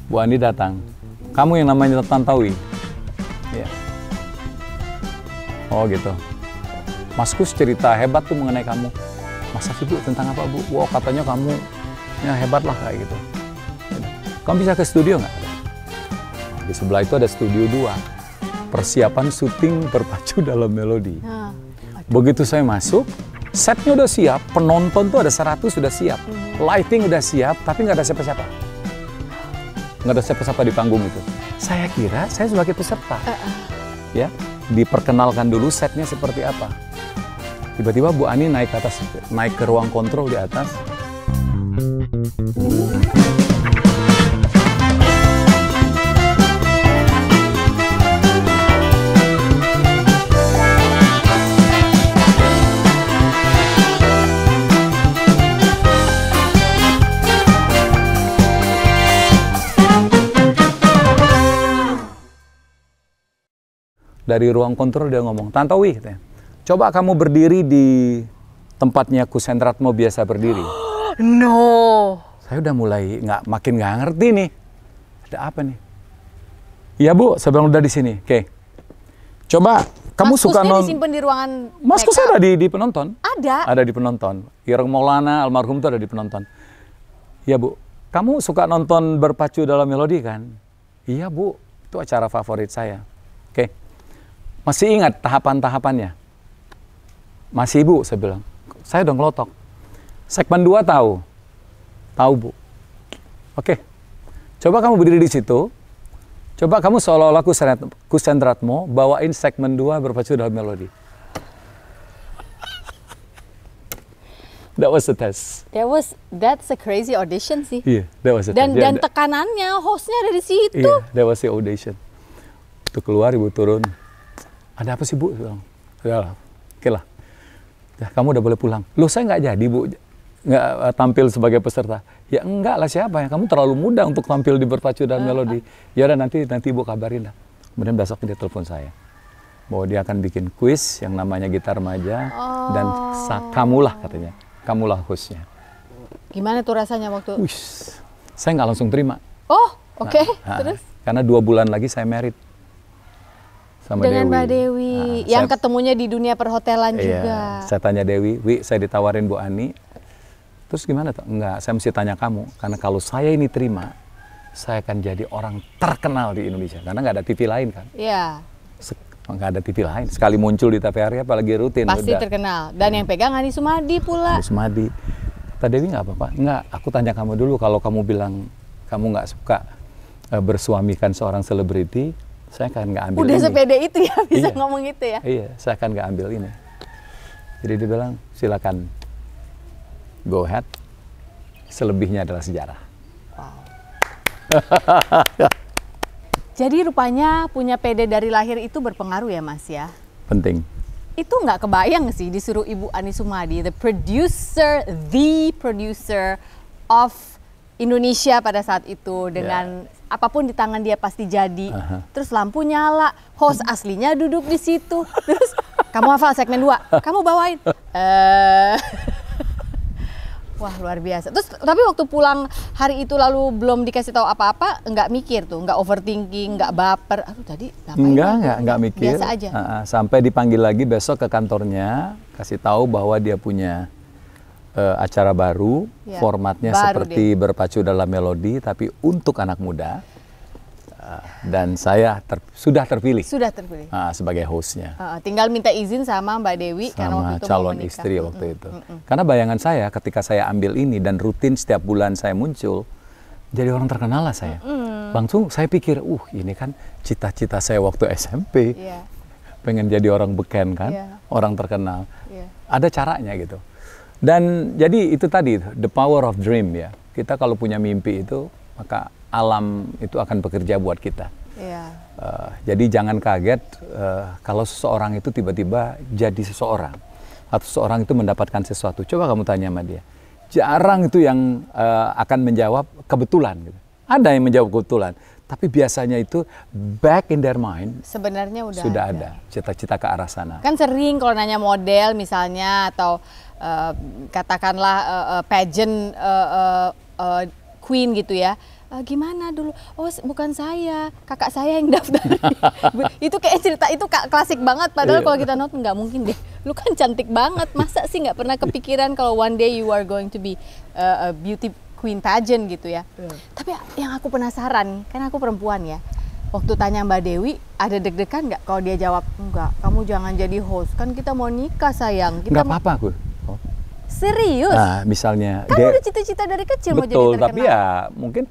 Bu Ani datang. Kamu yang namanya Tantowi? Ya. Oh gitu. Mas Kus cerita hebat tuh mengenai kamu. Masa sih Bu, tentang apa Bu? Wow, katanya kamu ya hebat lah kayak gitu. Kamu bisa ke studio nggak? Di sebelah itu ada studio 2. Persiapan syuting Berpacu Dalam Melodi. Begitu saya masuk, setnya udah siap, penonton tuh ada 100 sudah siap. Lighting udah siap, tapi nggak ada siapa-siapa. Nggak ada siapa-siapa di panggung itu. Saya kira saya sebagai peserta. Ya, diperkenalkan dulu setnya seperti apa. Tiba-tiba Bu Ani naik ke atas, naik ke ruang kontrol di atas. Dari ruang kontrol dia ngomong, Tantowi, katanya, coba kamu berdiri di tempatnya Kusendratmo biasa berdiri. No. Saya udah mulai makin nggak ngerti nih. Ada apa nih? Iya Bu, saya bilang udah di sini. Oke. Coba kamu Mas suka Kusnya disimpan di ruangan Mas Kus ada di penonton? Ada. Ada di penonton. Ireng Maulana almarhum itu ada di penonton. Iya Bu, kamu suka nonton Berpacu Dalam Melodi kan? Iya Bu, itu acara favorit saya. Oke. Masih ingat tahapan-tahapannya? Masih Bu, saya bilang. Saya udah ngelotok. Segmen 2 tahu? Tahu Bu. Oke. Coba kamu berdiri di situ. Coba kamu seolah-olah Kusendratmo bawain segmen 2 Berpacu Dalam Melodi. That was the test. That's a crazy audition sih. Iya, that was the test. Dan tekanannya, hostnya ada di situ. Iya, that was the audition. Itu keluar, Ibu turun. Ada apa sih Bu? Ya, oke lah. Ya, kamu udah boleh pulang. Loh saya nggak jadi Bu, nggak tampil sebagai peserta. Ya enggak lah, siapa ya? Kamu terlalu muda untuk tampil di Berpacu Dalam Melodi. Ya udah nanti Ibu kabarin lah. Kemudian besok dia telepon saya. Bahwa dia akan bikin kuis yang namanya Gitar Remaja. Dan kamulah katanya. Kamulah hostnya. Gimana tuh rasanya waktu? Wih, saya nggak langsung terima. Oh, oke. Terus? Karena 2 bulan lagi saya married. Sama dengan Dewi. Mbak Dewi, yang ketemunya di dunia perhotelan juga. Saya tanya Dewi, saya ditawarin Bu Ani, terus gimana tuh? Enggak, saya mesti tanya kamu, karena kalau saya ini terima, saya akan jadi orang terkenal di Indonesia, karena nggak ada TV lain kan? Iya. Nggak ada TV lain, sekali muncul di TVRI apalagi rutin. Pasti udah. Terkenal, dan yang pegang Ani Sumadi pula. Ani Sumadi. Kata Dewi nggak apa-apa, nggak, aku tanya kamu dulu, kalau kamu bilang kamu nggak suka bersuamikan seorang selebriti, saya akan nggak ambil udah ini. sepede itu ya, bisa Iya. ngomong gitu ya? Iya, saya akan nggak ambil ini. Jadi dia bilang, silakan, go ahead. Selebihnya adalah sejarah. Wow. Jadi rupanya punya pede dari lahir itu berpengaruh ya Mas ya? Penting. Itu nggak kebayang sih disuruh Ibu Ani Sumadi, the producer of Indonesia pada saat itu, dengan apapun di tangan dia pasti jadi. Terus lampu nyala, host aslinya duduk di situ. Terus kamu hafal segmen 2, kamu bawain. Wah luar biasa. Terus tapi waktu pulang hari itu lalu belum dikasih tahu apa-apa, nggak mikir tuh, nggak overthinking, nggak baper. Aduh tadi ngapain? Nggak mikir. Biasa aja. Sampai dipanggil lagi besok ke kantornya, kasih tahu bahwa dia punya acara baru, formatnya seperti Berpacu Dalam Melodi, tapi untuk anak muda. Dan saya sudah terpilih. Sudah terpilih. Sebagai hostnya. Tinggal minta izin sama Mbak Dewi sama karena waktu itu calon istri waktu itu. Karena bayangan saya ketika saya ambil ini dan rutin setiap bulan saya muncul, jadi orang terkenal lah saya. Langsung saya pikir, ini kan cita-cita saya waktu SMP. Pengen jadi orang beken kan, orang terkenal. Ada caranya gitu. Dan jadi itu tadi, the power of dream ya. Kita kalau punya mimpi itu, maka alam itu akan bekerja buat kita. Jadi jangan kaget kalau seseorang itu tiba-tiba jadi seseorang. Atau seseorang itu mendapatkan sesuatu. Coba kamu tanya sama dia. Jarang itu yang akan menjawab kebetulan. Gitu. Ada yang menjawab kebetulan. Tapi biasanya itu back in their mind. Sebenarnya sudah ada cita-cita ke arah sana. Kan sering kalau nanya model misalnya atau katakanlah pageant queen gitu ya, Gimana dulu? Oh bukan saya, kakak saya yang daftar. Itu kayak cerita itu klasik banget. Padahal kalau kita nonton nggak mungkin deh. Lu kan cantik banget, masa sih nggak pernah kepikiran kalau one day you are going to be a beauty queen pageant gitu ya. Tapi yang aku penasaran, kan aku perempuan ya. Waktu tanya Mbak Dewi, ada deg-degan nggak kalau dia jawab enggak? Kamu jangan jadi host, kan kita mau nikah sayang. Nggak apa-apa aku. Serius? Nah, misalnya kan udah cita-cita dari kecil mau jadi terkenal. Betul, tapi ya mungkin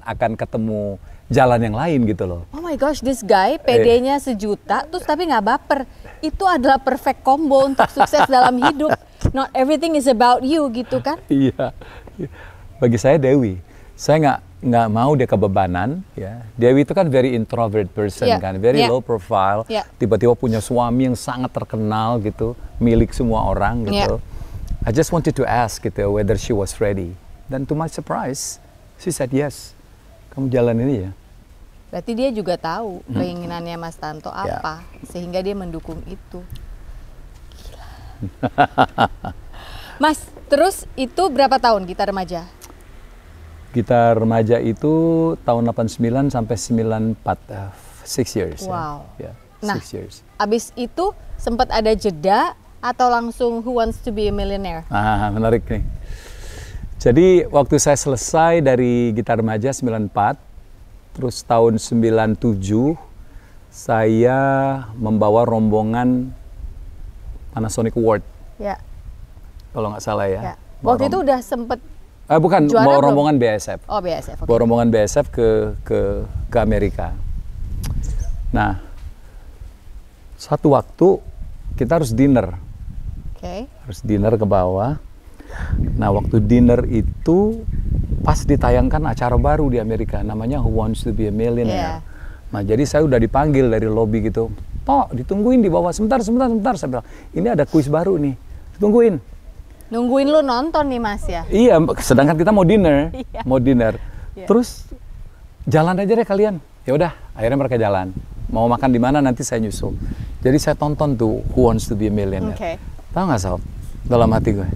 akan ketemu jalan yang lain gitu loh. Oh my gosh, this guy PD-nya 1 juta, terus tapi nggak baper. Itu adalah perfect combo untuk sukses dalam hidup. Not everything is about you gitu kan? Iya. Bagi saya Dewi, saya nggak mau dia kebebanan. Ya. Dewi itu kan very introvert person kan, very low profile. Tiba-tiba punya suami yang sangat terkenal gitu, milik semua orang gitu. I just wanted to ask gitu whether she was ready. Dan to my surprise, she said yes. Kamu jalan ini ya. Berarti dia juga tahu keinginannya Mas Tanto apa, sehingga dia mendukung itu. Gila. Mas, terus itu berapa tahun Gitar Remaja? Gitar Remaja itu tahun 89 sampai 94, 6 years. Wow. Ya. Nah, 6 years. Abis itu sempat ada jeda atau langsung Who Wants to Be a Millionaire? Menarik nih. Jadi waktu saya selesai dari Gitar Remaja 94, terus tahun 97 saya membawa rombongan Panasonic Award. Ya. Kalau nggak salah ya. Waktu itu udah sempet bukan, bawa rombongan BASF. Oh, BASF. Okay. Bawa rombongan BASF ke Amerika. Nah, satu waktu kita harus dinner. Harus dinner ke bawah. Nah, waktu dinner itu pas ditayangkan acara baru di Amerika, namanya Who Wants to Be a Millionaire. Nah, jadi saya udah dipanggil dari lobby gitu. Tok, ditungguin di bawah. Sebentar. Saya bilang, ini ada kuis baru nih. Ditungguin. Nungguin lu nonton nih Mas ya? Iya, sedangkan kita mau dinner. Mau dinner. Terus jalan aja deh kalian. Ya udah, akhirnya mereka jalan. Mau makan di mana nanti saya nyusul. Jadi saya tonton tuh Who Wants to Be a Millionaire. Tahu nggak Sob? Dalam hati gue,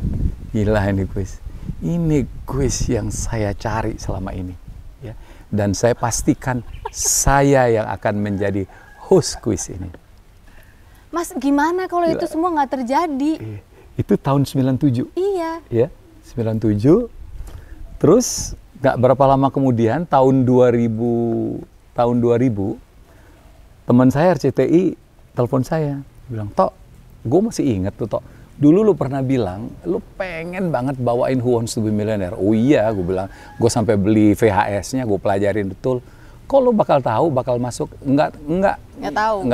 gila ini kuis. Ini kuis yang saya cari selama ini. Ya. Dan saya pastikan saya yang akan menjadi host kuis ini. Mas, gimana kalau itu semua nggak terjadi? Itu tahun 97. Iya. Ya, 97. Terus nggak berapa lama kemudian, tahun 2000, teman saya RCTI telepon saya. Bilang, Tok, gue masih inget tuh Tok. Dulu lu pernah bilang, lu pengen banget bawain Who Wants to Be Millionaire. Oh iya, gue bilang, gue sampai beli VHS-nya, gue pelajarin betul. Kok lu bakal tahu, bakal masuk? Enggak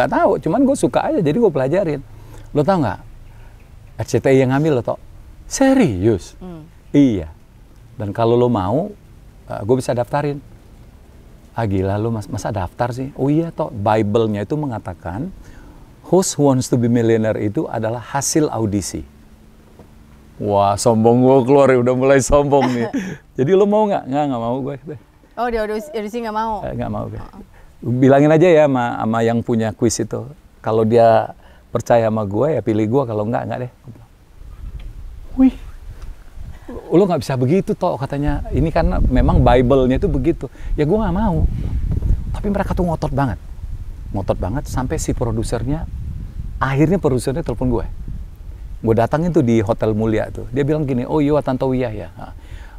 tahu. Cuman gue suka aja, jadi gue pelajarin. Lu tahu nggak? RCTI yang ngambil lo Tok. Serius? Iya. Dan kalau lu mau, gue bisa daftarin. Gila lu masa daftar sih? Oh iya Tok, Bible-nya itu mengatakan, Host Who Wants to Be Millionaire itu adalah hasil audisi. Wah, sombong gue keluar ya, udah mulai sombong nih. Jadi lo mau nggak? Nggak mau gue. Oh, dia audisi nggak mau? Nggak mau gue. Bilangin aja ya sama yang punya kuis itu. Kalau dia percaya sama gue ya pilih gue, kalau nggak deh. Wih, lo nggak bisa begitu Tok katanya. Ini karena memang Bible-nya itu begitu. Ya gue nggak mau. Tapi mereka tuh ngotot banget sampai si produsernya, akhirnya produsernya telepon gue datangin tuh di Hotel Mulia tuh, dia bilang gini, oh you are Tanto Wiyah ya,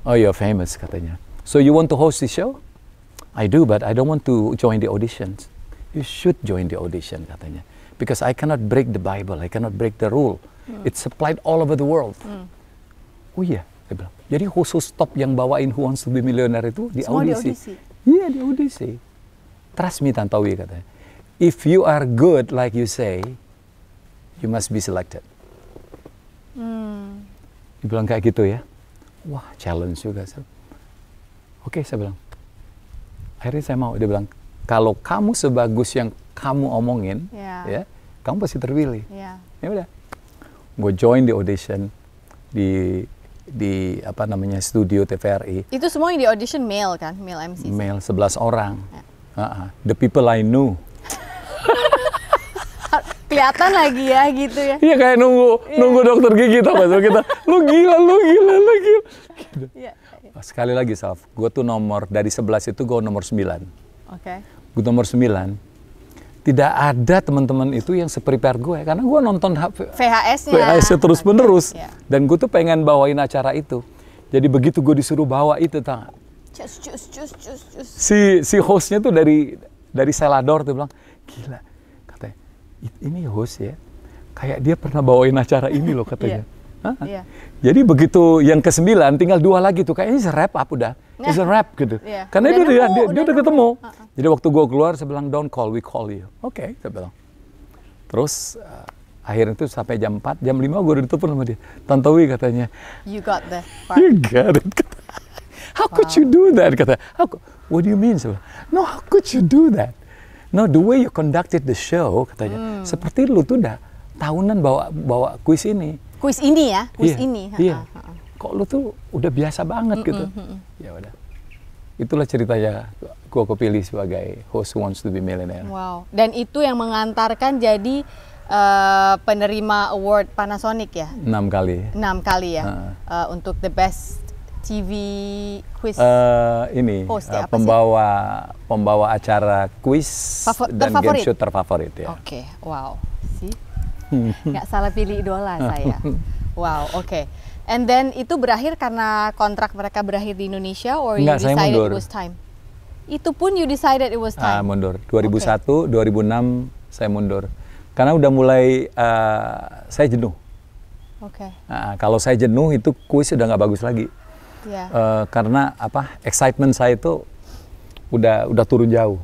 oh you're famous katanya, so you want to host the show? I do, but I don't want to join the auditions. You should join the audition katanya, because I cannot break the Bible, I cannot break the rule. It's applied all over the world. Oh iya, dia bilang, jadi khusus top yang bawain Who Wants to Be Millionaire itu di audisi. Iya, di audisi. Trust me Tantowi katanya. If you are good like you say, you must be selected. Dia bilang kayak gitu ya. Wah, challenge juga. Oke, saya bilang. Akhirnya saya mau. Dia bilang, kalau kamu sebagus yang kamu omongin, ya, kamu pasti terpilih. Ya udah. Gue join di audition di apa namanya studio TVRI. Itu semua yang di audition male kan, male MC. Male 11 orang. The people I knew. Kelihatan lagi ya gitu ya. Iya kayak nunggu dokter gigi tau gak? Kita lu gila. Gitu. sekali lagi Salv, gue tuh dari 11 itu gue nomor 9. Oke. Gue nomor 9. Tidak ada teman-teman itu yang se-prepare gue, karena gue nonton VHS-nya terus-menerus. Okay. Dan gue tuh pengen bawain acara itu. Jadi begitu gue disuruh bawa itu, si hostnya tuh dari Selador tuh bilang, gila, katanya, ini host ya, kayak dia pernah bawain acara ini loh katanya. Jadi begitu yang ke-9, tinggal 2 lagi tuh, kayaknya ini rap up udah. It's a rap gitu. Karena dia udah ketemu. Jadi waktu gue keluar, saya bilang, don't call, we call you. Oke, saya bilang. Terus akhirnya itu sampai jam 4, jam 5 gue udah ditelepon sama dia. Tantowi katanya. You got the part. You got it. How could you do that? Kata, what do you mean? Saya bilang, no, how could you do that? No, the way you conducted the show, katanya. Seperti lu tuh udah tahunan bawa kuis ini. Kuis ini ya? Kuis ini. Iya. Kok lu tuh udah biasa banget gitu. Ya udah. Itulah ceritanya gue kepilih sebagai host Who Wants to Be Millionaire. Wow. Dan itu yang mengantarkan jadi penerima award Panasonic ya? 6 kali. 6 kali ya? Untuk the best TV quiz host ya? Pembawa acara quiz dan game show terfavorit ya. Oke, wow. Nggak salah pilih idola saya. Wow, oke. And then itu berakhir karena kontrak mereka berakhir di Indonesia, or you decided it was time? Itu pun you decided it was time? Mundur. 2001, 2006 saya mundur. Karena udah mulai saya jenuh. Oke. Kalau saya jenuh itu kuis udah nggak bagus lagi. Karena excitement saya itu udah turun jauh.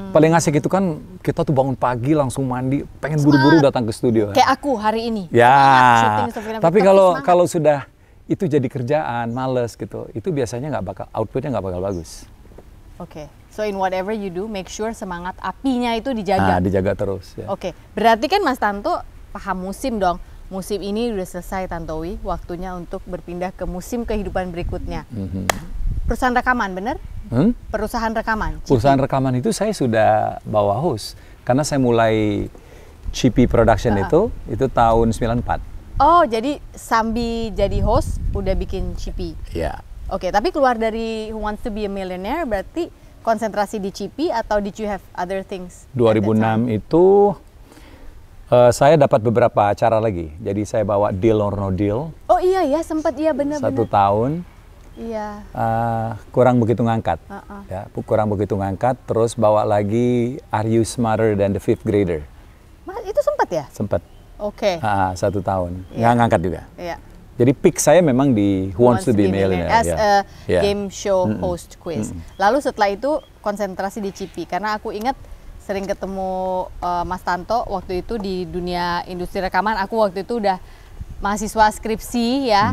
Paling asik itu kan kita tuh bangun pagi langsung mandi, pengen buru-buru datang ke studio. Kayak aku hari ini. Ya. Tapi kalau sudah itu jadi kerjaan, males gitu, itu biasanya outputnya nggak bakal bagus. Oke. So in whatever you do, make sure semangat apinya itu dijaga. Dijaga terus. Ya. Oke. Berarti kan Mas Tanto paham musim dong. Musim ini udah selesai Tantowi, waktunya untuk berpindah ke musim kehidupan berikutnya. Perusahaan rekaman, bener? Perusahaan rekaman. Perusahaan rekaman itu saya sudah bawa host. Karena saya mulai CP Production itu tahun 94. Oh, jadi sambil jadi host udah bikin CP? Iya. Oke, tapi keluar dari Who Wants to Be a Millionaire berarti konsentrasi di CP atau did you have other things? 2006 itu saya dapat beberapa acara lagi. Jadi saya bawa Deal or No Deal. Oh iya ya, sempat iya benar-benar. 1 tahun. Iya. Kurang begitu ngangkat. Ya, kurang begitu ngangkat. Terus bawa lagi Are You Smarter Than the Fifth Grader? Itu sempat ya? Sempat. Oke. 1 tahun. Nggak ngangkat juga. Iya. Jadi peak saya memang di Who Wants to Be a Millionaire. As a game show host quiz. Lalu setelah itu konsentrasi di CP. Karena aku ingat sering ketemu Mas Tanto waktu itu di dunia industri rekaman. Aku waktu itu udah mahasiswa skripsi ya,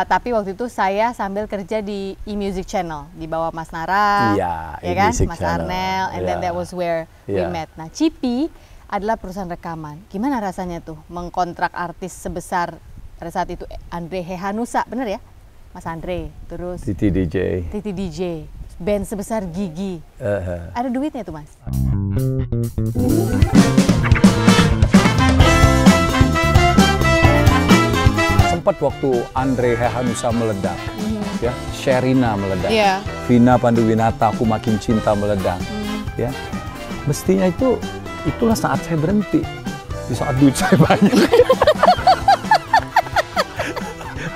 tapi waktu itu saya sambil kerja di eMusic Channel di bawah Mas Nara, ya kan, Mas Arnel, and then that was where we met. Nah, CP adalah perusahaan rekaman. Gimana rasanya tuh mengkontrak artis sebesar pada saat itu Andre Hehanusa, bener ya, Mas Andre, terus Titi DJ, band sebesar Gigi, ada duitnya tuh Mas? Sempat waktu Andre Hehanusa meledak, ya, Sherina meledak, yeah. Vina Panduwinata, Aku Makin Cinta meledak, ya. Mestinya itulah saat saya berhenti, di saat duit saya banyak.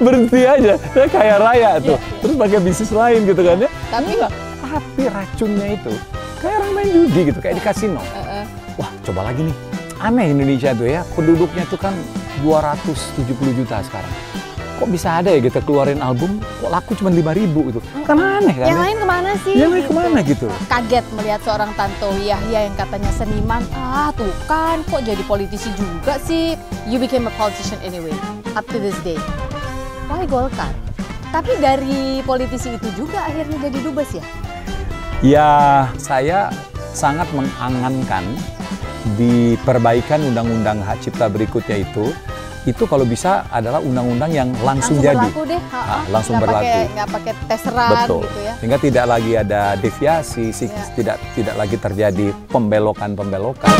Berhenti aja, saya kaya raya tuh, terus pakai bisnis lain gitu kan ya. Tapi racunnya itu kayak orang main judi gitu, kayak di kasino. Wah, coba lagi nih. Aneh Indonesia tuh ya, penduduknya tuh kan 270 juta sekarang. Kok bisa ada ya kita keluarin album, kok laku cuma 5.000 gitu. Kan aneh kan. Yang lain kemana sih? Yang lain kemana gitu. Kaget melihat seorang Tantowi Yahya yang katanya seniman. Tuh kan, kok jadi politisi juga sih. You became a politician anyway, up to this day. Why Golkar? Tapi dari politisi itu juga akhirnya jadi dubes ya? Ya, saya sangat mengangankan diperbaikan undang-undang hak cipta berikutnya itu kalau bisa adalah undang-undang yang langsung jadi. Berlaku deh. Langsung berlaku. Nggak pakai teseran. Betul. Gitu ya. Sehingga tidak lagi ada deviasi, tidak lagi terjadi pembelokan-pembelokan.